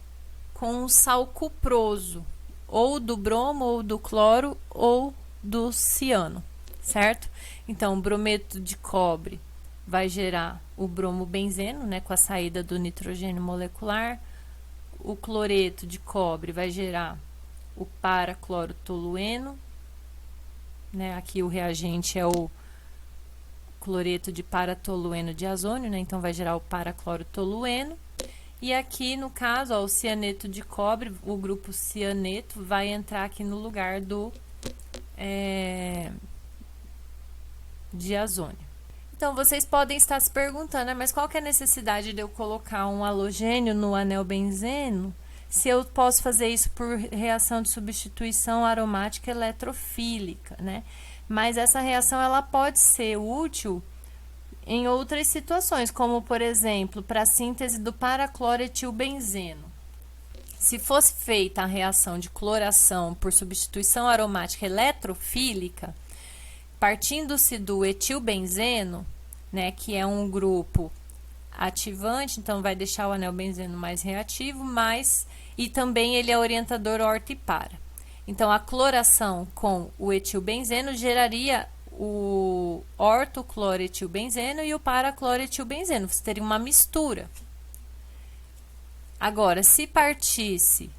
com o sal cuproso, ou do bromo, ou do cloro, ou do ciano, certo? Então, o brometo de cobre vai gerar o bromobenzeno, né, com a saída do nitrogênio molecular. O cloreto de cobre vai gerar o paraclorotolueno, né, aqui o reagente é o cloreto de paratolueno diazônio, né, então vai gerar o paraclorotolueno. E aqui, no caso, ó, o cianeto de cobre, o grupo cianeto, vai entrar aqui no lugar do diazônio. Então, vocês podem estar se perguntando, né, mas qual que é a necessidade de eu colocar um halogênio no anel benzeno, se eu posso fazer isso por reação de substituição aromática eletrofílica, né? Mas essa reação, ela pode ser útil em outras situações, como, por exemplo, para a síntese do paracloretilbenzeno. Se fosse feita a reação de cloração por substituição aromática eletrofílica, partindo-se do etilbenzeno, né, que é um grupo ativante, então vai deixar o anel benzeno mais reativo, e também ele é orientador orto e para. Então, a cloração com o etilbenzeno geraria o ortocloretilbenzeno e o paracloretilbenzeno. Você teria uma mistura. Agora, se partisse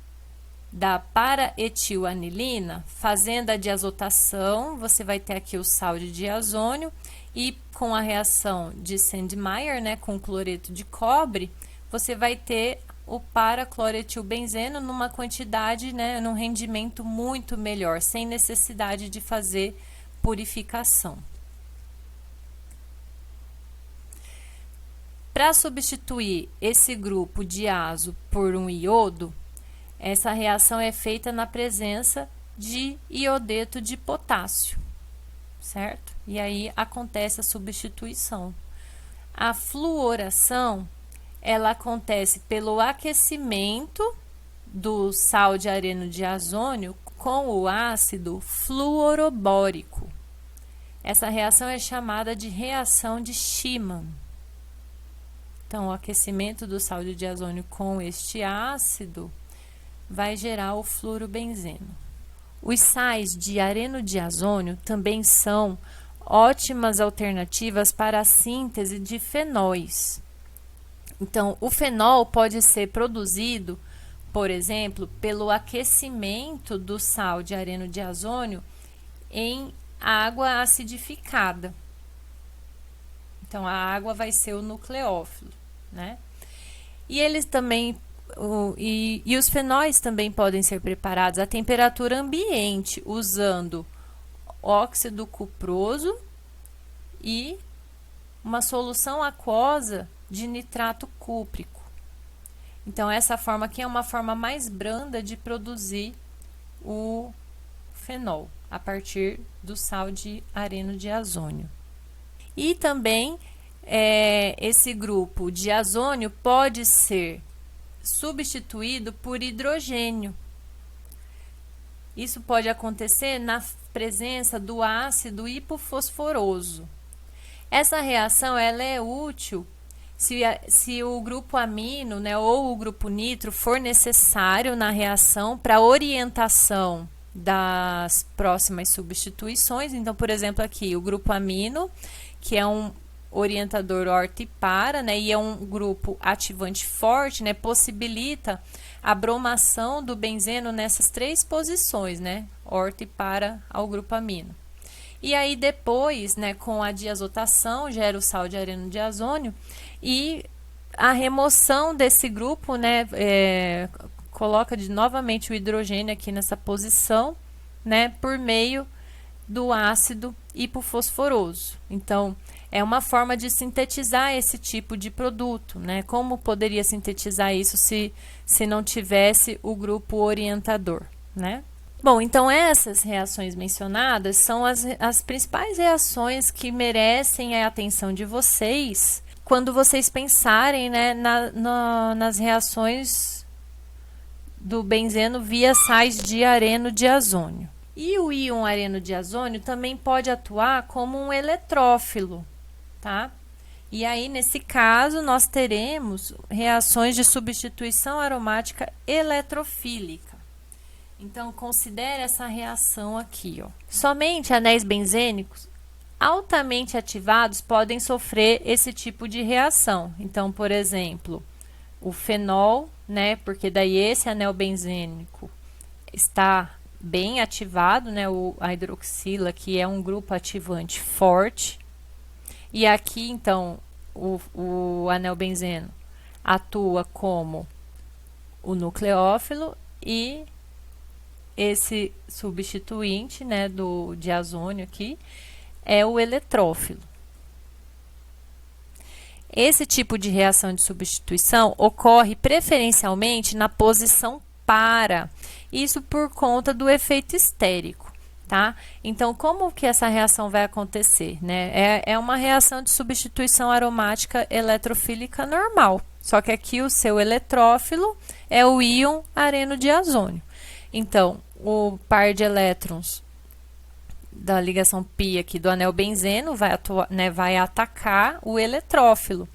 da paraetilanilina, fazendo a diazotação, você vai ter aqui o sal de diazônio e com a reação de Sandmeyer, né, com cloreto de cobre, você vai ter o paracloretilbenzeno numa quantidade, né, num rendimento muito melhor, sem necessidade de fazer purificação. Para substituir esse grupo diazo por um iodo, essa reação é feita na presença de iodeto de potássio, certo? E aí acontece a substituição. A fluoração, ela acontece pelo aquecimento do sal de areno de ozônio com o ácido fluorobórico. Essa reação é chamada de reação de Schimann. Então, o aquecimento do sal de ozônio com este ácido vai gerar o fluorobenzeno. Os sais de areno de ozônio também são ótimas alternativas para a síntese de fenóis. Então, o fenol pode ser produzido, por exemplo, pelo aquecimento do sal de areno de ozônio em água acidificada. Então, a água vai ser o nucleófilo, né? E eles também, e os fenóis também podem ser preparados a temperatura ambiente, usando óxido cuproso e uma solução aquosa de nitrato cúprico. Então, essa forma aqui é uma forma mais branda de produzir o fenol, a partir do sal de areno de ozônio. E também, esse grupo de ozônio pode ser substituído por hidrogênio. Isso pode acontecer na presença do ácido hipofosforoso. Essa reação ela é útil se o grupo amino, né, ou o grupo nitro for necessário na reação para orientação das próximas substituições. Então, por exemplo, aqui o grupo amino, que é um orientador orto e para, né, e é um grupo ativante forte, né, possibilita a bromação do benzeno nessas três posições, né, orto e para ao grupo amino. E aí depois, né, com a diazotação, gera o sal de areno de ozônio e a remoção desse grupo, né, coloca novamente o hidrogênio aqui nessa posição, né, por meio do ácido hipofosforoso. Então, é uma forma de sintetizar esse tipo de produto, né? Como poderia sintetizar isso se não tivesse o grupo orientador, né? Bom, então essas reações mencionadas são as principais reações que merecem a atenção de vocês quando vocês pensarem, né, nas reações do benzeno via sais de areno de ozônio. E o íon areno de ozônio também pode atuar como um eletrófilo, tá? E aí, nesse caso, nós teremos reações de substituição aromática eletrofílica. Então, considere essa reação aqui, ó. Somente anéis benzênicos altamente ativados podem sofrer esse tipo de reação. Então, por exemplo, o fenol, né? Porque daí esse anel benzênico está bem ativado, né? A hidroxila, que é um grupo ativante forte. E aqui, então, o anel benzeno atua como o nucleófilo e esse substituinte, né, de ozônio aqui, é o eletrófilo. Esse tipo de reação de substituição ocorre preferencialmente na posição para, isso por conta do efeito estérico, tá? Então, como que essa reação vai acontecer, né? É uma reação de substituição aromática eletrofílica normal, só que aqui o seu eletrófilo é o íon areno de ozônio. Então, o par de elétrons da ligação π aqui do anel benzeno vai atacar o eletrófilo.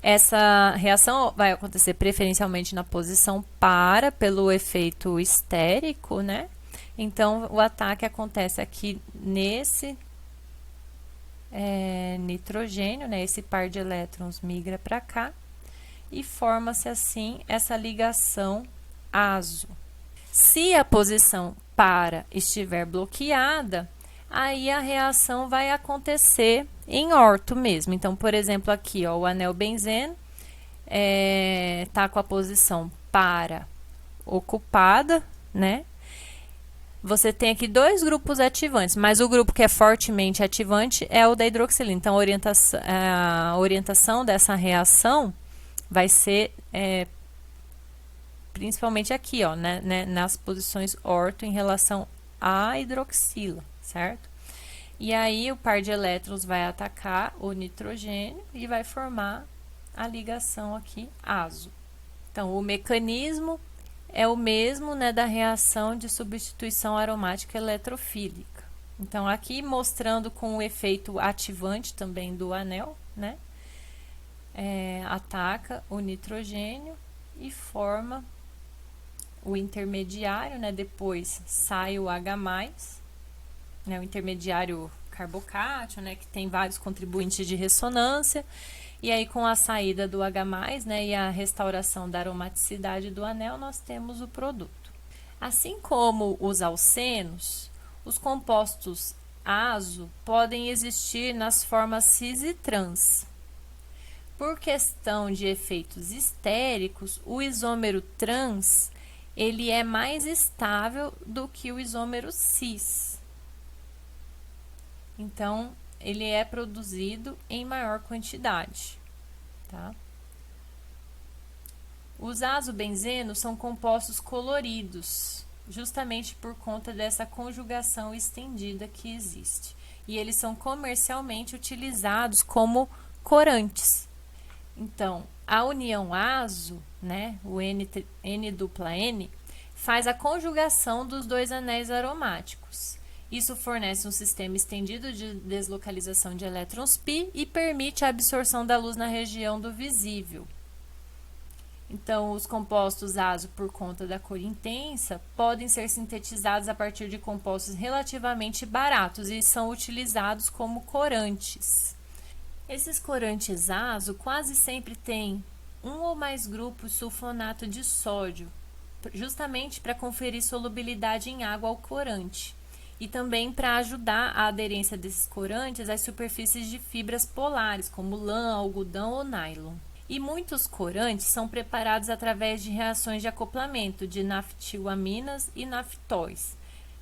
Essa reação vai acontecer preferencialmente na posição para, pelo efeito estérico, né? Então, o ataque acontece aqui nesse nitrogênio, né? Esse par de elétrons migra para cá e forma-se assim essa ligação azo. Se a posição para estiver bloqueada, aí a reação vai acontecer em orto mesmo. Então, por exemplo, aqui, ó, o anel benzeno tá com a posição para ocupada, né? Você tem aqui dois grupos ativantes, mas o grupo que é fortemente ativante é o da hidroxilina. Então, a orientação dessa reação vai ser principalmente aqui, ó, né, nas posições orto em relação a hidroxila, certo? E aí o par de elétrons vai atacar o nitrogênio e vai formar a ligação aqui azo. Então, o mecanismo é o mesmo, né, da reação de substituição aromática eletrofílica. Então, aqui mostrando com o efeito ativante também do anel, né, ataca o nitrogênio e forma o intermediário, né, depois sai o H+, né, o intermediário carbocátion, né, que tem vários contribuintes de ressonância, e aí com a saída do H+, né, e a restauração da aromaticidade do anel, nós temos o produto. Assim como os alcenos, os compostos azo podem existir nas formas cis e trans. Por questão de efeitos estéricos, o isômero trans ele é mais estável do que o isômero cis. Então, ele é produzido em maior quantidade, tá? Os azobenzenos são compostos coloridos, justamente por conta dessa conjugação estendida que existe. E eles são comercialmente utilizados como corantes. Então, a união azo, né, o N-dupla-N, faz a conjugação dos dois anéis aromáticos. Isso fornece um sistema estendido de deslocalização de elétrons π e permite a absorção da luz na região do visível. Então, os compostos azo, por conta da cor intensa, podem ser sintetizados a partir de compostos relativamente baratos e são utilizados como corantes. Esses corantes azo quase sempre têm um ou mais grupos sulfonato de sódio, justamente para conferir solubilidade em água ao corante. E também para ajudar a aderência desses corantes às superfícies de fibras polares, como lã, algodão ou nylon. E muitos corantes são preparados através de reações de acoplamento de naftilaminas e naftóis.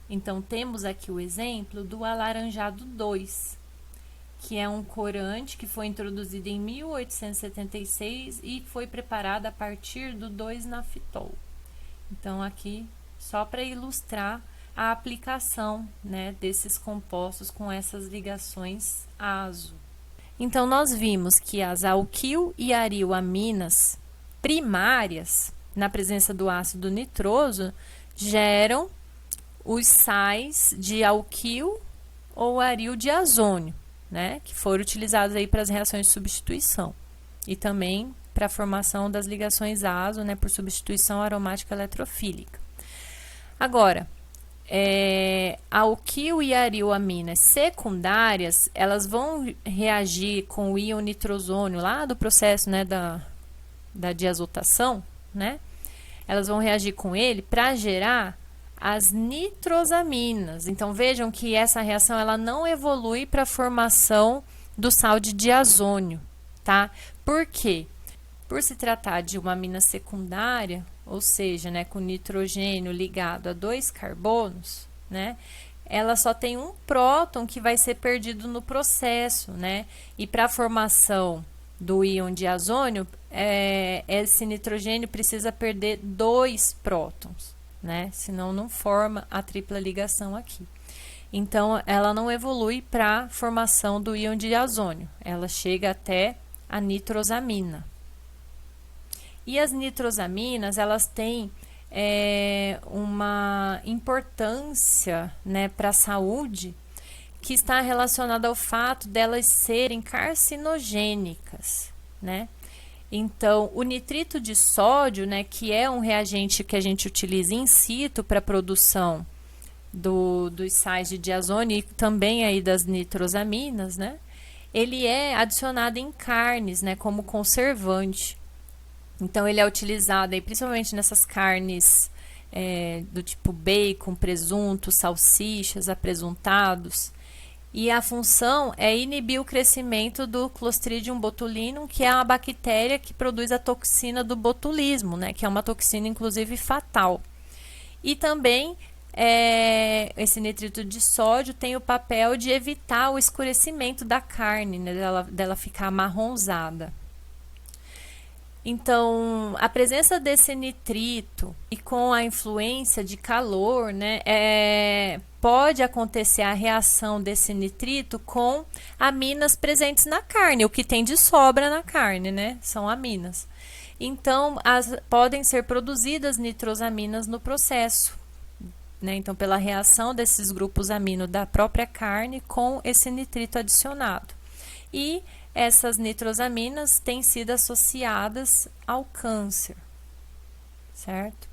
Então, temos aqui o exemplo do alaranjado 2, que é um corante que foi introduzido em 1876 e foi preparado a partir do 2-naftol. Então, aqui, só para ilustrar a aplicação, né, desses compostos com essas ligações azo. Então, nós vimos que as alquil e aril-aminas primárias, na presença do ácido nitroso, geram os sais de alquil ou aril de azônio, né, que foram utilizados aí para as reações de substituição e também para a formação das ligações azo, né, por substituição aromática eletrofílica. Agora, alquil e aril-aminas secundárias, elas vão reagir com o íon nitrosônio lá do processo, né, da diazotação, né? Elas vão reagir com ele para gerar as nitrosaminas. Então, vejam que essa reação ela não evolui para a formação do sal de diazônio, tá? Por quê? Por se tratar de uma amina secundária, ou seja, né, com nitrogênio ligado a 2 carbonos, né, ela só tem um próton que vai ser perdido no processo, né, e para a formação do íon de azônio, esse nitrogênio precisa perder 2 prótons, né, senão não forma a tripla ligação aqui. Então, ela não evolui para a formação do íon de azônio, ela chega até a nitrosamina. E as nitrosaminas, elas têm uma importância, né, para a saúde, que está relacionada ao fato delas serem carcinogênicas, né? Então, o nitrito de sódio, né, que é um reagente que a gente utiliza in situ para a produção dos sais de diazônio e também aí das nitrosaminas, né? Ele é adicionado em carnes, né, como conservante. Então, ele é utilizado aí, principalmente nessas carnes do tipo bacon, presunto, salsichas, apresuntados. E a função é inibir o crescimento do Clostridium botulinum, que é a bactéria que produz a toxina do botulismo, né? Que é uma toxina, inclusive, fatal. E também, esse nitrito de sódio tem o papel de evitar o escurecimento da carne, né? Dela ficar amarronzada. Então, a presença desse nitrito e com a influência de calor, né, pode acontecer a reação desse nitrito com aminas presentes na carne, o que tem de sobra na carne, né? São aminas. Então, podem ser produzidas nitrosaminas no processo, né? Então, pela reação desses grupos amino da própria carne com esse nitrito adicionado. E essas nitrosaminas têm sido associadas ao câncer, certo?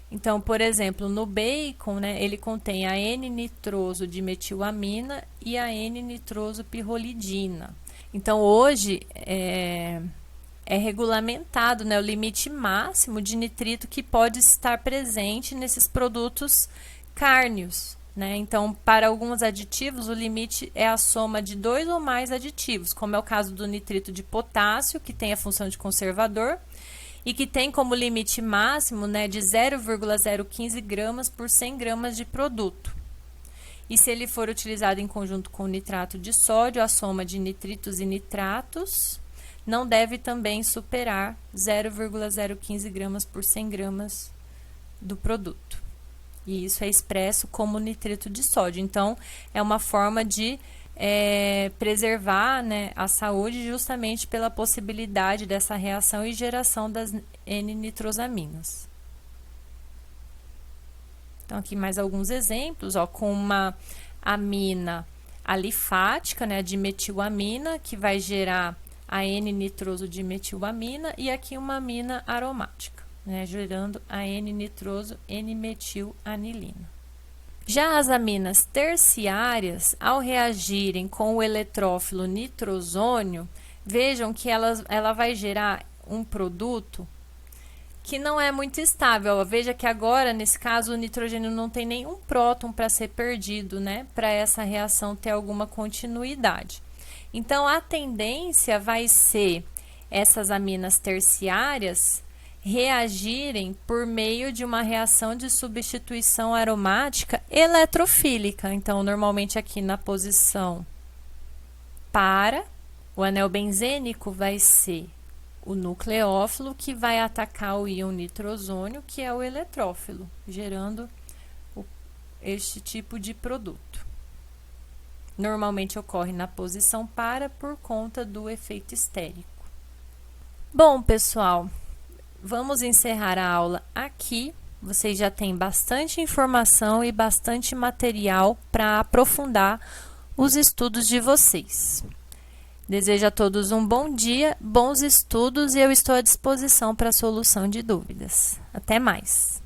Então, por exemplo, no bacon, né, ele contém a N-nitroso de metilamina e a N-nitroso pirrolidina. Então, hoje é regulamentado, né, o limite máximo de nitrito que pode estar presente nesses produtos cárneos, né? Então, para alguns aditivos, o limite é a soma de 2 ou mais aditivos, como é o caso do nitrito de potássio, que tem a função de conservador, e que tem como limite máximo, né, de 0,015 gramas por 100 gramas de produto. E se ele for utilizado em conjunto com nitrato de sódio, a soma de nitritos e nitratos não deve também superar 0,015 gramas por 100 gramas do produto. E isso é expresso como nitrito de sódio. Então, é uma forma de preservar, né, a saúde justamente pela possibilidade dessa reação e geração das N-nitrosaminas. Então, aqui mais alguns exemplos, ó, com uma amina alifática, né, de metilamina, que vai gerar a N-nitroso de metilamina, e aqui uma amina aromática, né, gerando a N-nitroso N-metilanilina. Já as aminas terciárias, ao reagirem com o eletrófilo nitrosônio, vejam que ela vai gerar um produto que não é muito estável. Veja que agora, nesse caso, o nitrogênio não tem nenhum próton para ser perdido, né? Para essa reação ter alguma continuidade. Então, a tendência vai ser essas aminas terciárias reagirem por meio de uma reação de substituição aromática eletrofílica. Então, normalmente aqui na posição para, o anel benzênico vai ser o nucleófilo que vai atacar o íon nitrosônio, que é o eletrófilo, gerando este tipo de produto. Normalmente ocorre na posição para por conta do efeito estérico. Bom, pessoal, vamos encerrar a aula aqui. Vocês já têm bastante informação e bastante material para aprofundar os estudos de vocês. Desejo a todos um bom dia, bons estudos e eu estou à disposição para a solução de dúvidas. Até mais!